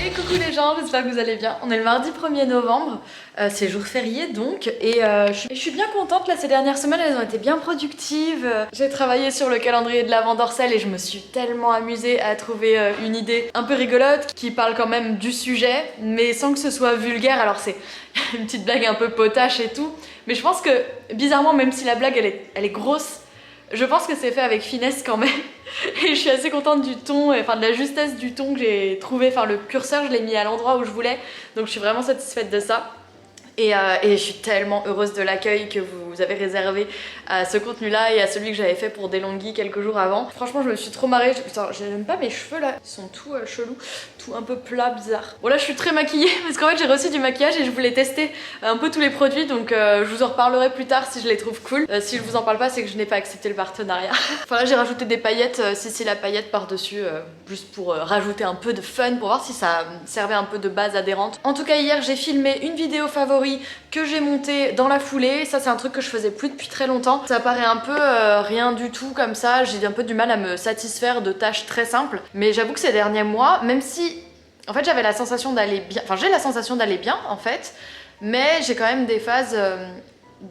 Et coucou les gens, j'espère que vous allez bien. On est le mardi 1er novembre, c'est jour férié donc, et je suis bien contente là ces dernières semaines, elles ont été bien productives. J'ai travaillé sur le calendrier de l'Avent d'Orcel et je me suis tellement amusée à trouver une idée un peu rigolote qui parle quand même du sujet, mais sans que ce soit vulgaire. Alors c'est une petite blague un peu potache et tout, mais je pense que bizarrement, même si la blague elle est grosse, je pense que c'est fait avec finesse quand même. Et je suis assez contente du ton, enfin de la justesse du ton que j'ai trouvé. Enfin le curseur je l'ai mis à l'endroit où je voulais, donc je suis vraiment satisfaite de ça. Et je suis tellement heureuse de l'accueil que vous avez réservé à ce contenu là et à celui que j'avais fait pour Delonghi quelques jours avant. Franchement je me suis trop marrée. Putain, j'aime pas mes cheveux là, ils sont tout chelous, tout un peu plat, bizarre. Bon là je suis très maquillée parce qu'en fait j'ai reçu du maquillage et je voulais tester un peu tous les produits, donc je vous en reparlerai plus tard si je les trouve cool. Si je vous en parle pas, c'est que je n'ai pas accepté le partenariat. Enfin là j'ai rajouté des paillettes, la paillette par dessus, juste pour rajouter un peu de fun, pour voir si ça servait un peu de base adhérente. En tout cas hier j'ai filmé une vidéo favori que j'ai monté dans la foulée. Ça c'est un truc que je faisais plus depuis très longtemps. Ça paraît un peu rien du tout comme ça, j'ai un peu du mal à me satisfaire de tâches très simples, mais j'avoue que ces derniers mois, même si en fait j'avais la sensation d'aller bien, enfin j'ai la sensation d'aller bien en fait, mais j'ai quand même des phases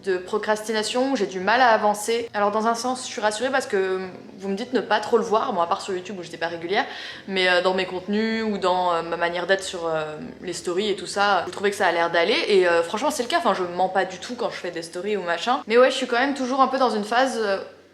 de procrastination où j'ai du mal à avancer. Alors dans un sens je suis rassurée parce que vous me dites ne pas trop le voir, bon à part sur YouTube où j'étais pas régulière, mais dans mes contenus ou dans ma manière d'être sur les stories et tout ça, vous trouvez que ça a l'air d'aller et franchement c'est le cas, enfin je mens pas du tout quand je fais des stories ou machin, mais ouais je suis quand même toujours un peu dans une phase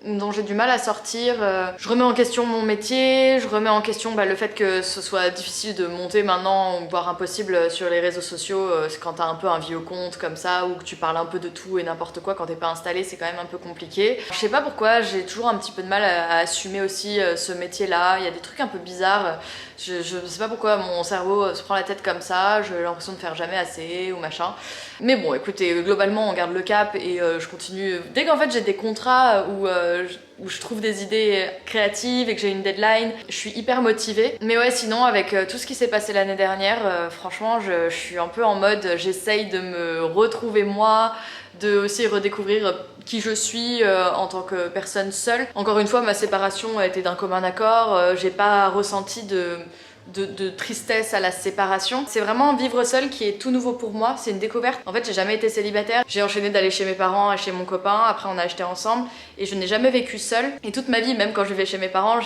dont j'ai du mal à sortir. Je remets en question mon métier, je remets en question le fait que ce soit difficile de monter maintenant, voire impossible sur les réseaux sociaux quand t'as un peu un vieux compte comme ça, ou que tu parles un peu de tout et n'importe quoi quand t'es pas installé, c'est quand même un peu compliqué. Je sais pas pourquoi, j'ai toujours un petit peu de mal à assumer aussi ce métier-là, il y a des trucs un peu bizarres. Je sais pas pourquoi mon cerveau se prend la tête comme ça, j'ai l'impression de faire jamais assez ou machin. Mais bon écoutez, globalement on garde le cap et je continue. Dès qu'en fait j'ai des contrats où je trouve des idées créatives et que j'ai une deadline, je suis hyper motivée. Mais ouais sinon avec tout ce qui s'est passé l'année dernière, franchement je suis un peu en mode j'essaye de me retrouver moi, de aussi redécouvrir qui je suis en tant que personne seule. Encore une fois ma séparation a été d'un commun accord, j'ai pas ressenti de tristesse à la séparation. C'est vraiment vivre seul qui est tout nouveau pour moi, c'est une découverte. En fait j'ai jamais été célibataire, j'ai enchaîné d'aller chez mes parents et chez mon copain, après on a acheté ensemble et je n'ai jamais vécu seule. Et toute ma vie, même quand je vivais chez mes parents,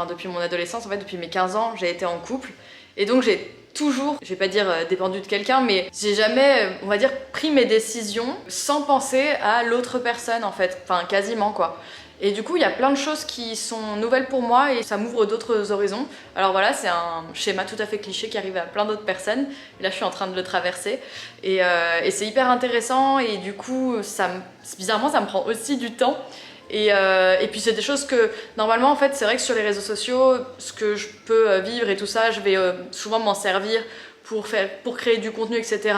depuis mon adolescence, en fait depuis mes 15 ans, j'ai été en couple. Et donc j'ai toujours, je vais pas dire dépendu de quelqu'un, mais j'ai jamais, on va dire, pris mes décisions sans penser à l'autre personne en fait, enfin quasiment quoi. Et du coup il y a plein de choses qui sont nouvelles pour moi et ça m'ouvre d'autres horizons. Alors voilà, c'est un schéma tout à fait cliché qui arrive à plein d'autres personnes, et là je suis en train de le traverser et c'est hyper intéressant et du coup bizarrement ça me prend aussi du temps. Et puis c'est des choses que normalement en fait c'est vrai que sur les réseaux sociaux ce que je peux vivre et tout ça je vais souvent m'en servir pour créer du contenu etc.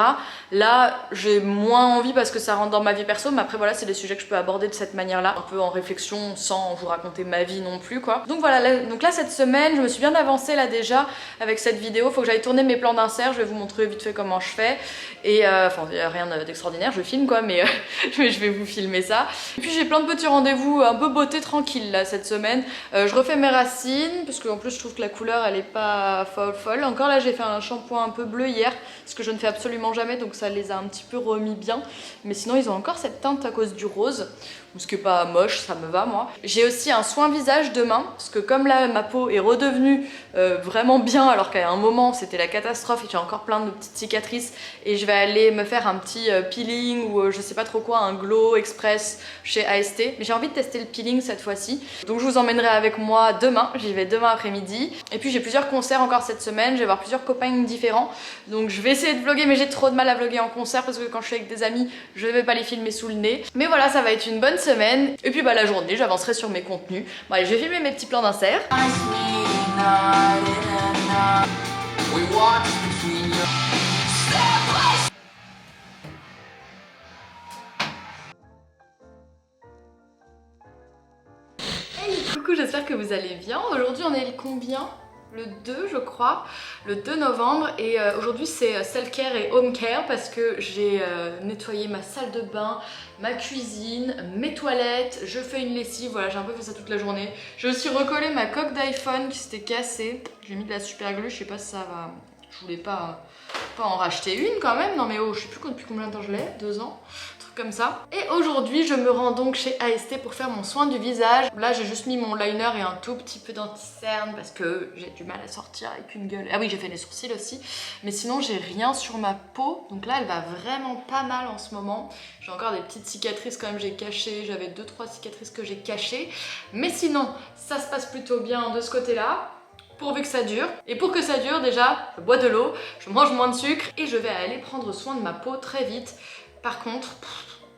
Là j'ai moins envie parce que ça rentre dans ma vie perso, mais après voilà c'est des sujets que je peux aborder de cette manière là, un peu en réflexion sans vous raconter ma vie non plus quoi. Donc voilà, donc là cette semaine je me suis bien avancée là déjà avec cette vidéo, faut que j'aille tourner mes plans d'insert, je vais vous montrer vite fait comment je fais et enfin rien d'extraordinaire, je filme quoi mais je vais vous filmer ça. Et puis j'ai plein de petits rendez-vous un peu beauté tranquille là cette semaine. Je refais mes racines parce qu'en plus je trouve que la couleur elle est pas folle. Encore là j'ai fait un shampoing un peu bleu hier, ce que je ne fais absolument jamais, donc ça les a un petit peu remis bien, mais sinon ils ont encore cette teinte à cause du rose, ce qui est pas moche, ça me va moi. J'ai aussi un soin visage demain, parce que comme là ma peau est redevenue vraiment bien, alors qu'à un moment c'était la catastrophe et j'ai encore plein de petites cicatrices, et je vais aller me faire un petit peeling ou je sais pas trop quoi, un glow express chez AST, mais j'ai envie de tester le peeling cette fois-ci, donc je vous emmènerai avec moi demain, j'y vais demain après-midi, et puis j'ai plusieurs concerts encore cette semaine, je vais voir plusieurs copains différents, donc je vais essayer de vlogger, mais j'ai trop de mal à vlogger en concert parce que quand je suis avec des amis je vais pas les filmer sous le nez, mais voilà ça va être une bonne semaine. Et puis la journée j'avancerai sur mes contenus. Bon allez je vais filmer mes petits plans d'insert. Hey coucou, j'espère que vous allez bien. Aujourd'hui on est le combien ? Le 2 je crois, le 2 novembre et aujourd'hui c'est self-care et home care parce que j'ai nettoyé ma salle de bain, ma cuisine, mes toilettes, je fais une lessive, voilà j'ai un peu fait ça toute la journée. J'ai aussi recollé ma coque d'iPhone qui s'était cassée, j'ai mis de la super glue, je sais pas si ça va Je voulais pas en racheter une quand même. Non mais oh, je sais plus depuis combien de temps je l'ai, 2 ans, un truc comme ça. Et aujourd'hui, je me rends donc chez AST pour faire mon soin du visage. Là, j'ai juste mis mon liner et un tout petit peu d'anti-cerne parce que j'ai du mal à sortir avec une gueule. Ah oui, j'ai fait les sourcils aussi. Mais sinon, j'ai rien sur ma peau. Donc là, elle va vraiment pas mal en ce moment. J'ai encore des petites cicatrices quand même, j'ai caché. J'avais 2-3 cicatrices que j'ai cachées. Mais sinon, ça se passe plutôt bien de ce côté-là. Pourvu que ça dure. Et pour que ça dure, déjà, je bois de l'eau, je mange moins de sucre et je vais aller prendre soin de ma peau très vite. Par contre,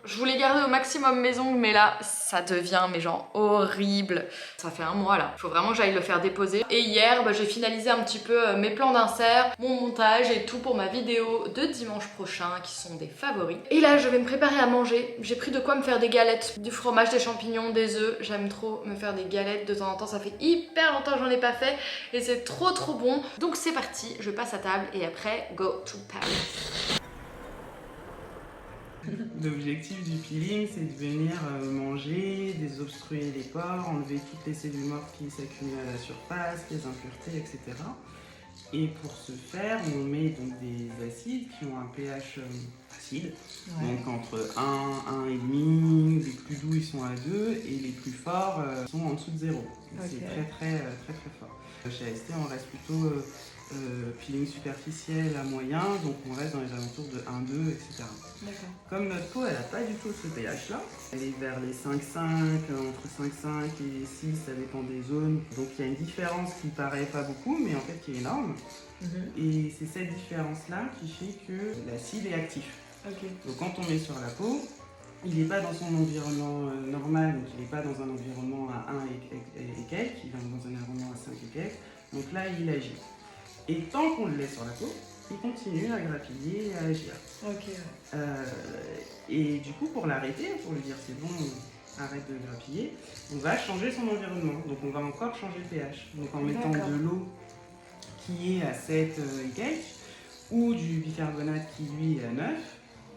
je voulais garder au maximum mes ongles, mais là, ça devient mais genre horrible. Ça fait un mois là. Faut vraiment que j'aille le faire déposer. Et hier, j'ai finalisé un petit peu mes plans d'insert, mon montage et tout pour ma vidéo de dimanche prochain, qui sont des favoris. Et là, je vais me préparer à manger. J'ai pris de quoi me faire des galettes, du fromage, des champignons, des œufs. J'aime trop me faire des galettes de temps en temps. Ça fait hyper longtemps que j'en ai pas fait et c'est trop bon. Donc c'est parti, je passe à table et après, go to Paris. L'objectif du peeling, c'est de venir manger, désobstruer les pores, enlever toutes les cellules mortes qui s'accumulent à la surface, les impuretés, etc. Et pour ce faire, on met donc des acides qui ont un pH acide, donc entre 1, 1,5, les plus doux ils sont à 2 et les plus forts sont en dessous de 0. C'est très fort. Chez AST, on reste plutôt peeling superficiel à moyen, donc on reste dans les alentours de 1, 2, etc. Comme notre peau, elle n'a pas du tout ce pH là, elle est vers les 5,5, entre 5,5 et 6, ça dépend des zones. Donc il y a une différence qui paraît pas beaucoup, mais en fait qui est énorme. Et c'est cette différence là qui fait que l'acide est actif. Donc quand on met sur la peau, il n'est pas dans son environnement normal, donc il n'est pas dans un environnement à 1 et quelques, il est dans un environnement à 5 et quelques, donc là il agit. Et tant qu'on le laisse sur la peau, il continue à grappiller et à agir. Et du coup, pour l'arrêter, pour lui dire c'est bon, arrête de grappiller, on va changer son environnement. Donc on va encore changer le pH. Donc en mettant de l'eau qui est à 7 et quelques, ou du bicarbonate qui lui est à 9,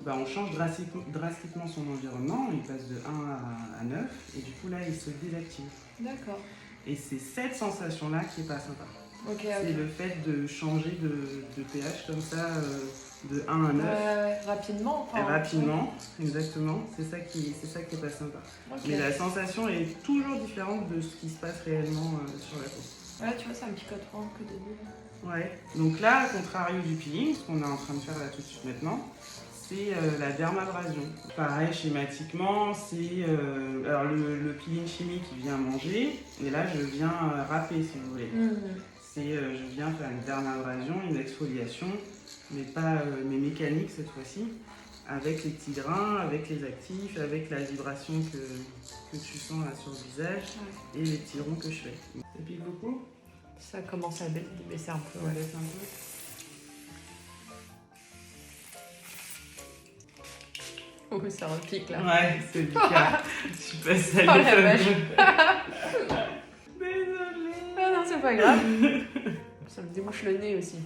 on change drastiquement son environnement, il passe de 1 à 9, et du coup là il se désactive. Et c'est cette sensation-là qui est pas sympa. C'est le fait de changer de pH comme ça, de 1 à 9. Rapidement. Rapidement, exactement. C'est ça qui est pas sympa. Mais la sensation est toujours différente de ce qui se passe réellement sur la peau. Ouais, tu vois, ça me picote vraiment que de l'eau. Ouais. Donc là, à contrario du peeling, ce qu'on est en train de faire là tout de suite maintenant, c'est la dermabrasion. Pareil, schématiquement, c'est alors le peeling chimique il vient manger, et là je viens râper si vous voulez. Je viens faire une dermabrasion, une exfoliation, mais mécanique cette fois-ci, avec les petits grains, avec les actifs, avec la vibration que tu sens là sur le visage et les petits ronds que je fais. Ça pique beaucoup? Ça commence à baisser un peu. Ça baisse un peu. Oh, ça repique là. Ouais, c'est du cas. Je suis passée à la vache. Désolée. Ah non, c'est pas grave. Ça me débouche le nez aussi.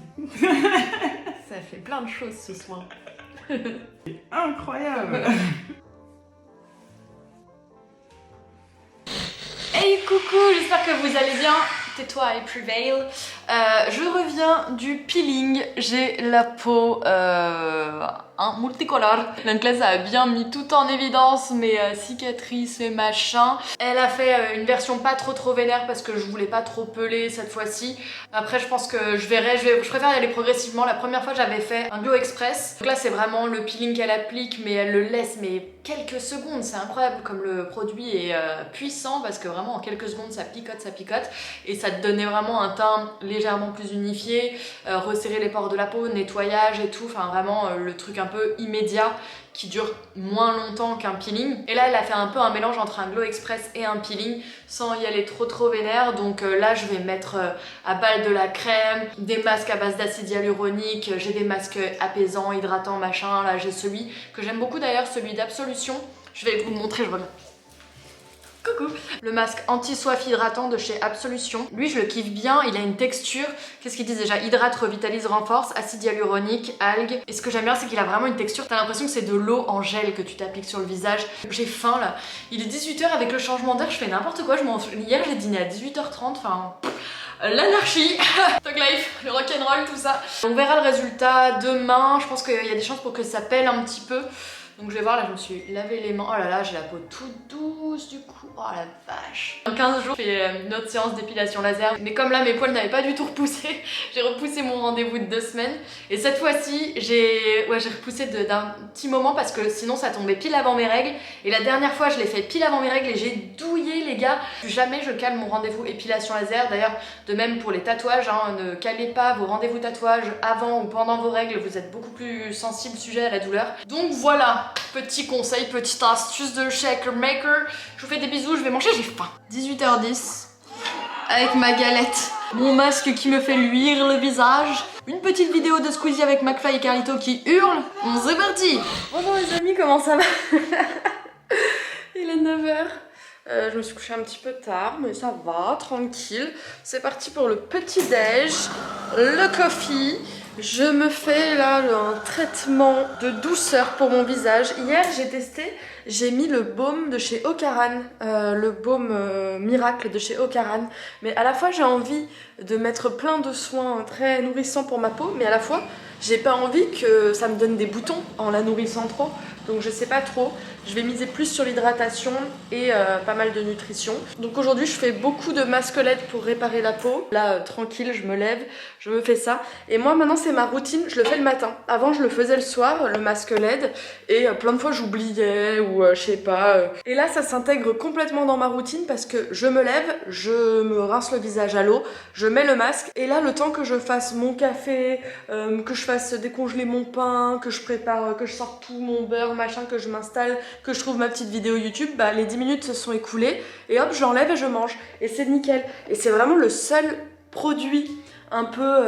Ça fait plein de choses ce soin. C'est incroyable. Hey coucou, j'espère que vous allez bien. Tais-toi et prevail. Je reviens du peeling. J'ai la peau multicolore. Donc là, ça a bien mis tout en évidence mes cicatrices et machin. Elle a fait une version pas trop vénère parce que je voulais pas trop peler cette fois-ci. Après, je pense que je préfère y aller progressivement. La première fois, j'avais fait un Glow Express. Donc là, c'est vraiment le peeling qu'elle applique, mais elle le laisse quelques secondes. C'est incroyable comme le produit est puissant parce que vraiment en quelques secondes, ça picote. Et ça te donnait vraiment un teint légèrement plus unifié, resserrer les pores de la peau, nettoyage et tout, enfin vraiment le truc un peu immédiat qui dure moins longtemps qu'un peeling. Et là elle a fait un peu un mélange entre un Glow Express et un peeling sans y aller trop vénère. Donc là je vais mettre à balle de la crème, des masques à base d'acide hyaluronique, j'ai des masques apaisants, hydratants, machin. Là j'ai celui que j'aime beaucoup d'ailleurs, celui d'Absolution. Je vais vous le montrer, je reviens. Coucou. Le masque anti-soif hydratant de chez Absolution. Lui, je le kiffe bien, il a une texture. Qu'est-ce qu'ils disent déjà? Hydrate, revitalise, renforce, acide hyaluronique, algues. Et ce que j'aime bien, c'est qu'il a vraiment une texture. T'as l'impression que c'est de l'eau en gel que tu t'appliques sur le visage. J'ai faim là. Il est 18h avec le changement d'heure, je fais n'importe quoi. Hier, j'ai dîné à 18h30. Enfin. l'anarchie, Tog Life, le rock'n'roll, tout ça. On verra le résultat demain, je pense qu'il y a des chances pour que ça pèle un petit peu. Donc je vais voir, là je me suis lavé les mains, oh là là j'ai la peau toute douce du coup, oh la vache. En 15 jours je fais une autre séance d'épilation laser, mais comme là mes poils n'avaient pas du tout repoussé, j'ai repoussé mon rendez-vous de 2 semaines. Et cette fois-ci j'ai repoussé d'un petit moment parce que sinon ça tombait pile avant mes règles. Et la dernière fois je l'ai fait pile avant mes règles et j'ai douillé les gars. Jamais je cale mon rendez-vous épilation laser, d'ailleurs de même pour les tatouages, hein, ne calez pas vos rendez-vous tatouage avant ou pendant vos règles, vous êtes beaucoup plus sensible sujet à la douleur. Donc voilà. Petit conseil, petite astuce de shaker maker. Je vous fais des bisous, je vais manger, j'ai faim. 18h10 avec ma galette, mon masque qui me fait luire le visage, une petite vidéo de Squeezie avec McFly et Carlito qui hurlent. C'est parti. Bonjour les amis, comment ça va? Il est 9h. Je me suis couchée un petit peu tard, mais ça va, tranquille. C'est parti pour le petit déj, le coffee. Je me fais là un traitement de douceur pour mon visage. Hier j'ai testé, j'ai mis le baume de chez Ocaran, le baume miracle de chez Ocaran. Mais à la fois j'ai envie de mettre plein de soins très nourrissants pour ma peau, mais à la fois j'ai pas envie que ça me donne des boutons en la nourrissant trop. Donc je sais pas trop, je vais miser plus sur l'hydratation et pas mal de nutrition. Donc aujourd'hui je fais beaucoup de masques LED pour réparer la peau. Là tranquille, je me lève, je me fais ça. Et moi maintenant c'est ma routine, je le fais le matin. Avant je le faisais le soir, le masque LED. Et plein de fois j'oubliais ou je sais pas. Et là ça s'intègre complètement dans ma routine parce que je me lève, je me rince le visage à l'eau, je mets le masque. Et là le temps que je fasse mon café, que je fasse décongeler mon pain, que je prépare, que je sorte tout mon beurre, machin, que je m'installe, que je trouve ma petite vidéo YouTube, bah les 10 minutes se sont écoulées et hop j'enlève et je mange et c'est nickel. Et c'est vraiment le seul produit un peu,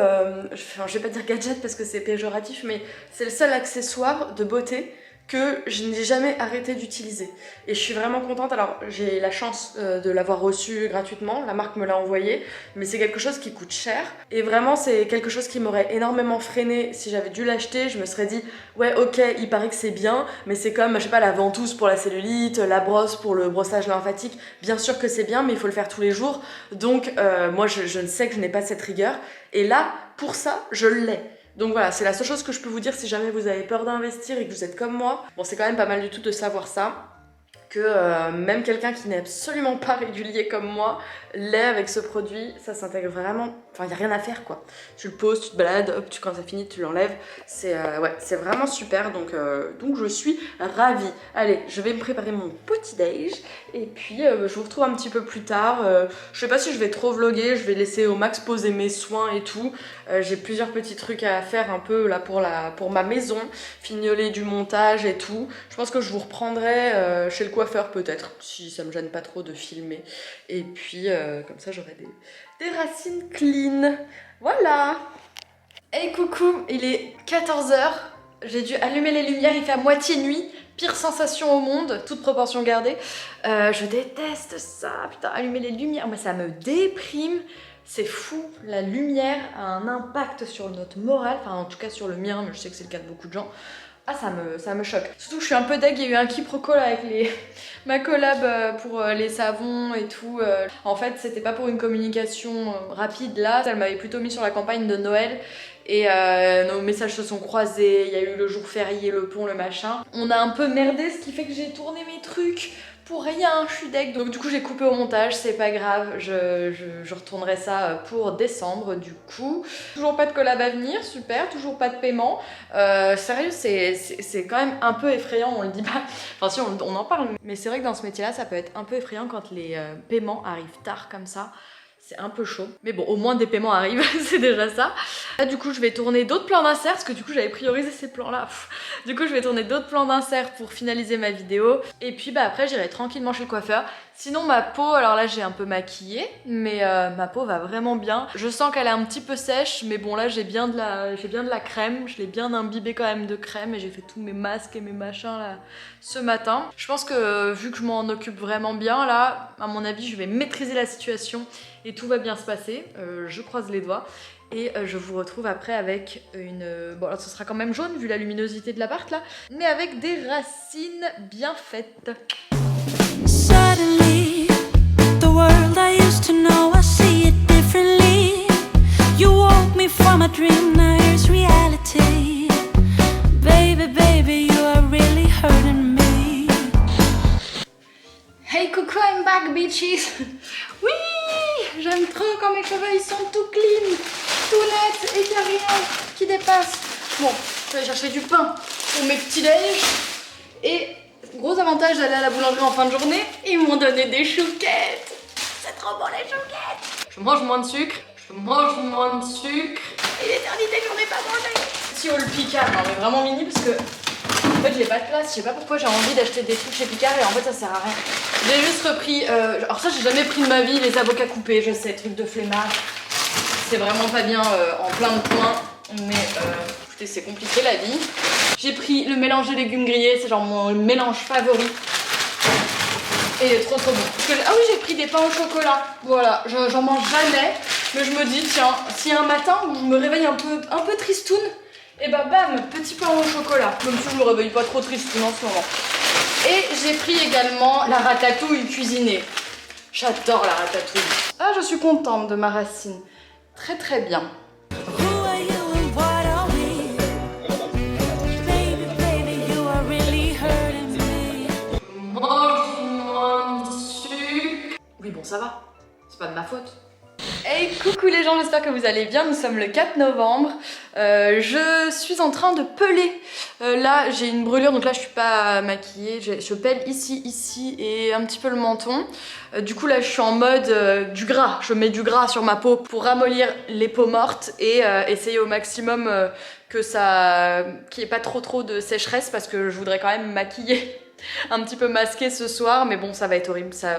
je vais pas dire gadget parce que c'est péjoratif, mais c'est le seul accessoire de beauté que je n'ai jamais arrêté d'utiliser. Et je suis vraiment contente. Alors j'ai la chance de l'avoir reçu gratuitement, la marque me l'a envoyé, mais c'est quelque chose qui coûte cher. Et vraiment c'est quelque chose qui m'aurait énormément freiné si j'avais dû l'acheter. Je me serais dit ouais ok il paraît que c'est bien, mais c'est comme je sais pas la ventouse pour la cellulite, la brosse pour le brossage lymphatique. Bien sûr que c'est bien mais il faut le faire tous les jours. Donc moi je ne sais que je n'ai pas cette rigueur. Et là pour ça je l'ai. Donc voilà, c'est la seule chose que je peux vous dire si jamais vous avez peur d'investir et que vous êtes comme moi. Bon, c'est quand même pas mal du tout de savoir ça. Que même quelqu'un qui n'est absolument pas régulier comme moi l'est avec ce produit, ça s'intègre vraiment, enfin il n'y a rien à faire quoi. Tu le poses, tu te balades, hop, quand ça finit tu l'enlèves, c'est ouais, c'est vraiment super, donc je suis ravie. Allez, je vais me préparer mon petit déj et puis je vous retrouve un petit peu plus tard. Je sais pas si je vais trop vlogger, je vais laisser au max poser mes soins et tout. J'ai plusieurs petits trucs à faire un peu là pour ma maison, fignoler du montage et tout. Je pense que je vous reprendrai chez le coiffeur peut-être, si ça me gêne pas trop de filmer. Et puis comme ça j'aurai des racines clean. Voilà. Hey coucou, il est 14h. J'ai dû allumer les lumières, il fait à moitié nuit. Pire sensation au monde, toute proportion gardée. Je déteste ça, putain, allumer les lumières, moi ça me déprime. C'est fou, la lumière a un impact sur notre morale, enfin en tout cas sur le mien, mais je sais que c'est le cas de beaucoup de gens. Ah ça me choque. Surtout je suis un peu deg, il y a eu un quiproquo là avec ma collab pour les savons et tout. En fait c'était pas pour une communication rapide là, elle m'avait plutôt mis sur la campagne de Noël. Et nos messages se sont croisés, il y a eu le jour férié, le pont, le machin. On a un peu merdé, ce qui fait que j'ai tourné mes trucs pour rien, je suis deg. Donc du coup j'ai coupé au montage, c'est pas grave, je retournerai ça pour décembre du coup. Toujours pas de collab à venir, super, toujours pas de paiement. Sérieux, c'est quand même un peu effrayant, on le dit pas. Enfin si, on en parle, mais c'est vrai que dans ce métier-là, ça peut être un peu effrayant quand les paiements arrivent tard comme ça. C'est un peu chaud. Mais bon, au moins des paiements arrivent, c'est déjà ça. Là, du coup, je vais tourner d'autres plans d'insert, parce que du coup, j'avais priorisé ces plans-là. Du coup, je vais tourner d'autres plans d'insert pour finaliser ma vidéo. Et puis, bah après, j'irai tranquillement chez le coiffeur. Sinon, ma peau, alors là, j'ai un peu maquillé, mais ma peau va vraiment bien. Je sens qu'elle est un petit peu sèche, mais bon, là, j'ai bien de la crème. Je l'ai bien imbibée quand même de crème, et j'ai fait tous mes masques et mes machins, là, ce matin. Je pense que, vu que je m'en occupe vraiment bien, là, à mon avis, je vais maîtriser la situation. Et tout va bien se passer, je croise les doigts. Et je vous retrouve après avec une... Bon alors ce sera quand même jaune vu la luminosité de l'appart là, mais avec des racines bien faites. Suddenly, the world I used to know, I see it differently. cheese. Oui, j'aime trop quand mes cheveux ils sont tout clean, tout net et qu'il n'y a rien qui dépasse. Bon, je vais aller chercher du pain pour mes petits déj. Et gros avantage d'aller à la boulangerie en fin de journée, ils m'ont donné des chouquettes. C'est trop bon les chouquettes. Je mange moins de sucre, Et l'éternité que j'en ai pas mangé. Si au le Picard, non mais vraiment mini parce que en fait j'ai pas de place, je sais pas pourquoi j'ai envie d'acheter des trucs chez Picard et en fait ça sert à rien. J'ai juste repris, alors ça j'ai jamais pris de ma vie, les avocats coupés, je sais, truc de flemmard. C'est vraiment pas bien en plein de points, mais écoutez c'est compliqué la vie. J'ai pris le mélange de légumes grillés, c'est genre mon mélange favori. Et il est trop bon. Ah oui j'ai pris des pains au chocolat, voilà, j'en mange jamais. Mais je me dis, tiens, si un matin où je me réveille un peu tristoune, et bah bam, petit pain au chocolat. Même si je me réveille pas trop tristoune en ce moment. Et j'ai pris également la ratatouille cuisinée. J'adore la ratatouille. Ah, je suis contente de ma racine. Très très bien. Oui bon ça va, c'est pas de ma faute. Hey coucou les gens, j'espère que vous allez bien, nous sommes le 4 novembre, je suis en train de peler, là j'ai une brûlure donc là je suis pas maquillée, je pèle ici et un petit peu le menton, du coup là je suis en mode du gras, je mets du gras sur ma peau pour ramollir les peaux mortes et essayer au maximum que ça, qu'il n'y ait pas trop de sécheresse parce que je voudrais quand même maquiller. Un petit peu masqué ce soir, mais bon ça va être horrible, ça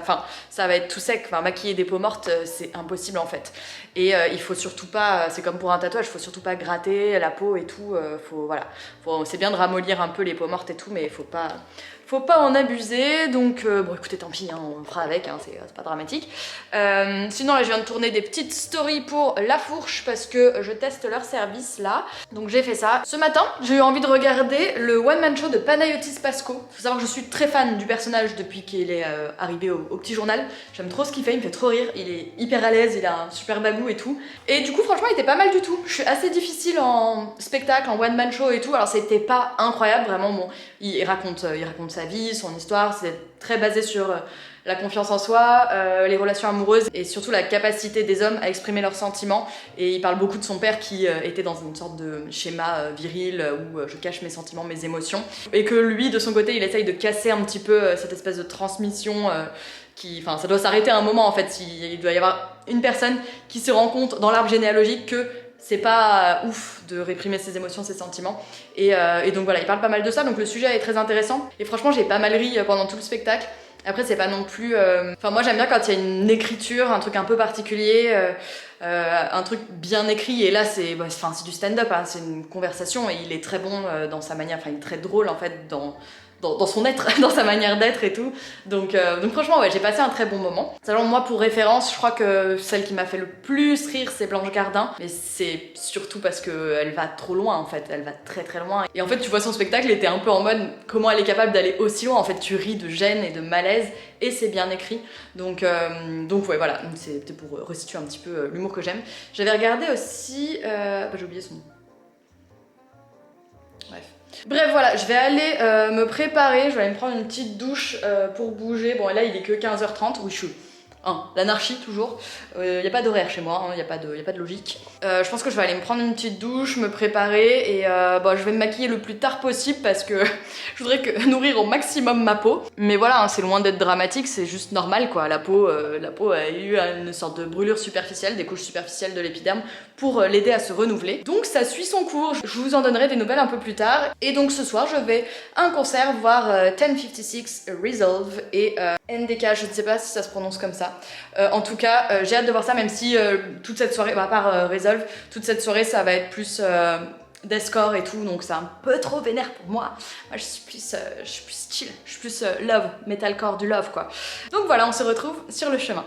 va être tout sec, enfin maquiller des peaux mortes c'est impossible en fait. Et il faut surtout pas, c'est comme pour un tatouage, il faut surtout pas gratter la peau et tout, c'est bien de ramollir un peu les peaux mortes et tout, mais faut pas en abuser, donc bon écoutez tant pis, hein, on fera avec, hein, c'est pas dramatique. Sinon là je viens de tourner des petites stories pour La Fourche parce que je teste leur service là, donc j'ai fait ça. Ce matin j'ai eu envie de regarder le one man show de Panayotis Pasco. Faut savoir que je suis très fan du personnage depuis qu'il est arrivé au petit journal, j'aime trop ce qu'il fait, il me fait trop rire, il est hyper à l'aise, il a un super bagou et tout. Et du coup franchement il était pas mal du tout, je suis assez difficile en spectacle, en one man show et tout, alors c'était pas incroyable, vraiment bon, il raconte sa vie, son histoire, c'est très basé sur la confiance en soi, les relations amoureuses et surtout la capacité des hommes à exprimer leurs sentiments. Et il parle beaucoup de son père qui était dans une sorte de schéma viril où je cache mes sentiments, mes émotions. Et que lui, de son côté, il essaye de casser un petit peu cette espèce de transmission ça doit s'arrêter à un moment en fait. Il doit y avoir une personne qui se rend compte dans l'arbre généalogique que c'est pas ouf de réprimer ses émotions, ses sentiments. Et donc voilà, il parle pas mal de ça, donc le sujet est très intéressant. Et franchement, j'ai pas mal ri pendant tout le spectacle. Après, c'est pas non plus... Enfin, moi, j'aime bien quand il y a une écriture, un truc un peu particulier, un truc bien écrit. Et là, c'est du stand-up, hein, c'est une conversation. Et il est très bon dans sa manière... Enfin, il est très drôle, en fait, dans son être, dans sa manière d'être et tout. Donc franchement, ouais, j'ai passé un très bon moment. Sachant moi, pour référence, je crois que celle qui m'a fait le plus rire, c'est Blanche Gardin. Mais c'est surtout parce qu'elle va trop loin, en fait. Elle va très très loin. Et en fait, tu vois son spectacle, il était un peu en mode comment elle est capable d'aller aussi loin. En fait, tu ris de gêne et de malaise et c'est bien écrit. Donc ouais, voilà. C'était pour restituer un petit peu l'humour que j'aime. J'avais regardé aussi... j'ai oublié son nom. Bref, voilà, je vais aller me préparer, je vais aller me prendre une petite douche pour bouger. Bon, là, il est que 15h30, oui, je suis... l'anarchie, toujours. Y a pas d'horaire chez moi, y a pas de logique. Je pense que je vais aller me prendre une petite douche, me préparer et je vais me maquiller le plus tard possible parce que je voudrais nourrir au maximum ma peau. Mais voilà, hein, c'est loin d'être dramatique, c'est juste normal, quoi. La peau a eu une sorte de brûlure superficielle, des couches superficielles de l'épiderme pour l'aider à se renouveler. Donc ça suit son cours, je vous en donnerai des nouvelles un peu plus tard. Et donc ce soir, je vais à un concert voir 1056 Resolve et NDK, je ne sais pas si ça se prononce comme ça. En tout cas, j'ai hâte de voir ça, même si toute cette soirée, à part Resolve, toute cette soirée ça va être plus deathcore et tout, donc c'est un peu trop vénère pour moi. Moi je suis plus chill, je suis plus love, metalcore du love quoi. Donc voilà, on se retrouve sur le chemin.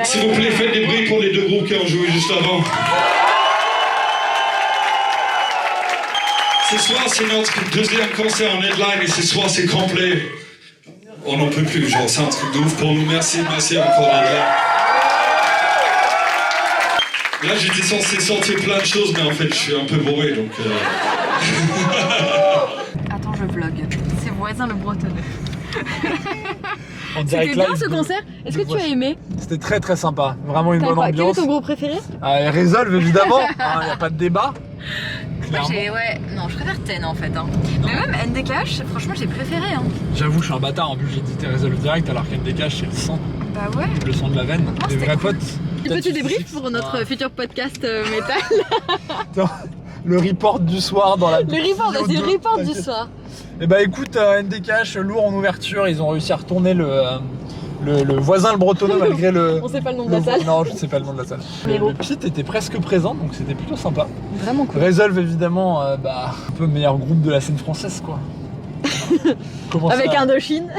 S'il vous plaît, faites des bruits pour les deux groupes qui ont joué juste avant. Ce soir, c'est notre deuxième concert en headline et ce soir, c'est complet. On n'en peut plus, genre, c'est un truc de ouf pour nous. Merci encore d'être là. Là, j'étais censé sortir plein de choses, mais en fait, je suis un peu bourré, donc... Attends, je vlog. C'est Voisin le Bretonneux. C'était bien ce concert. Est-ce que tu as aimé? C'était très très sympa, vraiment une bonne Quel est ambiance. ton groupe préféré? Resolve évidemment, il n'y a pas de débat. Moi non, je préfère Ten en fait. Mais même NDKH, franchement j'ai préféré. J'avoue, je suis un bâtard, en plus j'ai dit t'es Resolve direct alors qu'NDKH c'est le sang. Bah ouais. Le sang de la veine, des vrais potes. Petit débrief pour notre futur podcast métal. Le report du soir dans la... Le report du soir. Et bah écoute, NDKH lourd en ouverture, ils ont réussi à retourner le Voisin le Bretonneux malgré le... On sait pas le nom de la salle. Non, je sais pas le nom de la salle. Le Pit était presque présent, donc c'était plutôt sympa. Vraiment cool. Resolve évidemment, un peu meilleur groupe de la scène française quoi. Avec Indochine.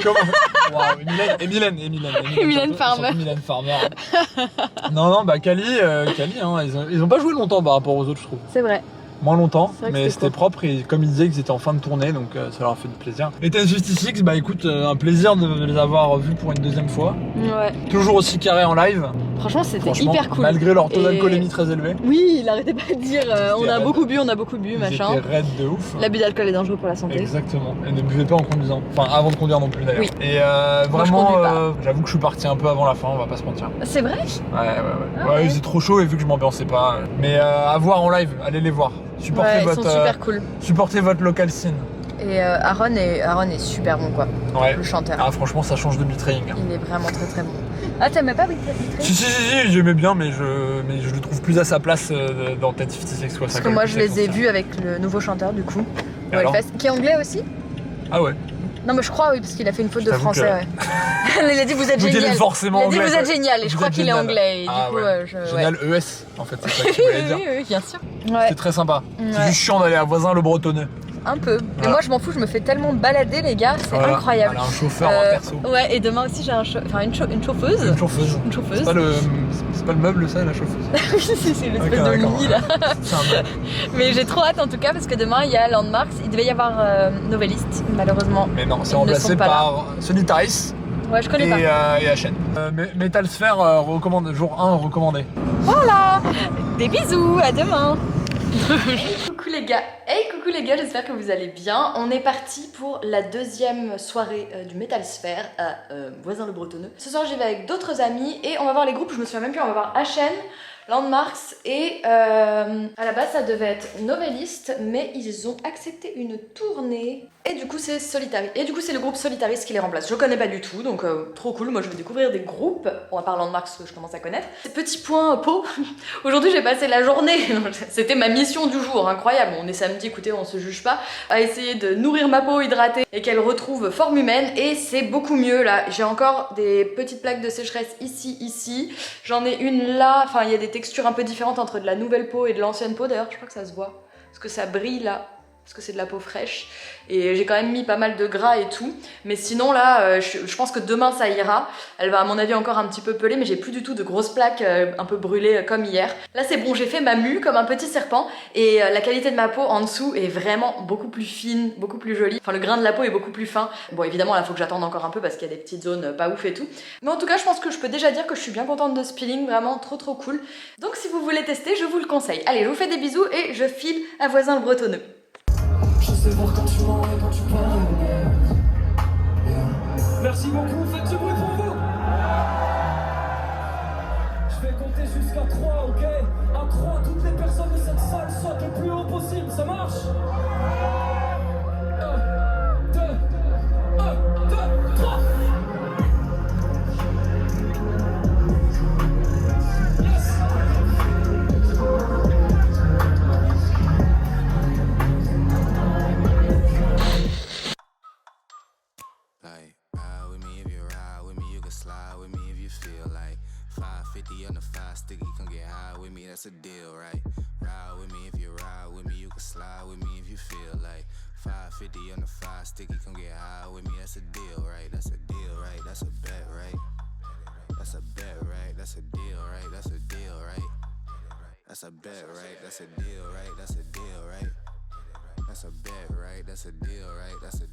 Et Mylène Farmer. Mylène Farmer. Non, Kali, hein, ils ont pas joué longtemps par rapport aux autres, je trouve. C'est vrai. Moins longtemps, vrai mais c'était propre et comme ils disaient qu'ils étaient en fin de tournée, donc ça leur a fait du plaisir. Et Ten 56, bah écoute, un plaisir de les avoir vus pour une deuxième fois. Ouais. Toujours aussi carré en live. Franchement, c'était hyper cool. Malgré leur taux d'alcoolémie très élevé. Oui, il arrêtait pas de dire on a beaucoup bu, machin. C'était raide de ouf. L'abus d'alcool est dangereux pour la santé. Exactement. Et ne buvez pas en conduisant. Enfin, avant de conduire non plus d'ailleurs. Oui. Et vraiment, j'avoue que je suis parti un peu avant la fin, on va pas se mentir. C'est vrai? Ouais, il faisait trop chaud et vu que je m'ambiançais pas. Mais à voir en live, allez les voir. Supportez ils sont super cool. Supportez votre local scene. Et Aaron est super bon quoi. Ouais. Le chanteur. Ah franchement ça change de betraying. Il est vraiment très très bon. Ah t'aimais pas betraying? Si, j'aimais bien mais je le trouve plus à sa place dans Ten 56 quoi. Parce que moi je les ai vus avec le nouveau chanteur du coup. Qui est anglais aussi? Ah ouais. Non mais je crois oui parce qu'il a fait une faute de français ouais. Il a dit vous êtes génial. Il est forcément anglais. Il a dit vous êtes génial et je crois qu'il est anglais et du coup génial ES en fait c'est ça que tu voulais dire. Oui bien sûr. C'était très sympa. C'est juste chiant d'aller à Voisin le Bretonneux. Un peu. Mais moi je m'en fous, je me fais tellement balader les gars, c'est incroyable. Elle a un chauffeur perso. Ouais et demain aussi j'ai une chauffeuse. Une chauffeuse. C'est pas le meuble ça la chauffeuse. Oui c'est l'espèce de lit là. C'est un meuble. Mais j'ai trop hâte en tout cas parce que demain il y a Landmarks, il devait y avoir Novelist malheureusement. Mais non, c'est remplacé par Solitaris. Ouais je connais pas. Et HN. Metal Sphere jour 1 recommandé. Voilà. Des bisous, à demain. Coucou les gars, j'espère que vous allez bien. On est parti pour la deuxième soirée du Metal Sphere à Voisin le Bretonneux. Ce soir j'y vais avec d'autres amis et on va voir les groupes, je me souviens même plus, on va voir HN, Landmarks et à la base ça devait être Novelist mais ils ont accepté une tournée et du coup c'est Solitaris. Et du coup c'est le groupe Solitaris qui les remplace. Je connais pas du tout donc trop cool, moi je vais découvrir des groupes. On va parler Landmarks que je commence à connaître. Petit point peau, aujourd'hui j'ai passé la journée, c'était ma mission du jour, incroyable. On est samedi, écoutez on se juge pas, à essayer de nourrir ma peau hydratée et qu'elle retrouve forme humaine et c'est beaucoup mieux là. J'ai encore des petites plaques de sécheresse ici, j'en ai une là, enfin il y a des textures un peu différentes entre de la nouvelle peau et de l'ancienne peau. D'ailleurs je crois que ça se voit parce que ça brille là parce que c'est de la peau fraîche et j'ai quand même mis pas mal de gras et tout, mais sinon là je pense que demain ça ira. Elle va à mon avis encore un petit peu peler mais j'ai plus du tout de grosses plaques un peu brûlées comme hier. Là c'est bon, j'ai fait ma mue comme un petit serpent et la qualité de ma peau en dessous est vraiment beaucoup plus fine, beaucoup plus jolie, enfin le grain de la peau est beaucoup plus fin. Bon évidemment là faut que j'attende encore un peu parce qu'il y a des petites zones pas ouf et tout, mais en tout cas je pense que je peux déjà dire que je suis bien contente de ce peeling, vraiment trop cool. Donc si vous voulez tester je vous le conseille. Allez je vous fais des bisous et je file à Voisin le Bretonneux. Je sais voir quand tu mens et quand tu parles. Merci beaucoup, faites du bruit pour vous. Je vais compter jusqu'à 3, ok? À 3, toutes les personnes de cette salle sautent le plus haut possible, ça marche? 1, 2, 3. That's a deal, right? Ride with me if you ride with me. You can slide with me if you feel like 550 on the 5 sticky. Come get high with me. That's a deal, right? That's a deal, right? That's a bet, right? That's a bet, right? That's a deal. a bet, right? That's a deal, right? That's a deal, right? That's a bet, right? That's a deal, right? That's a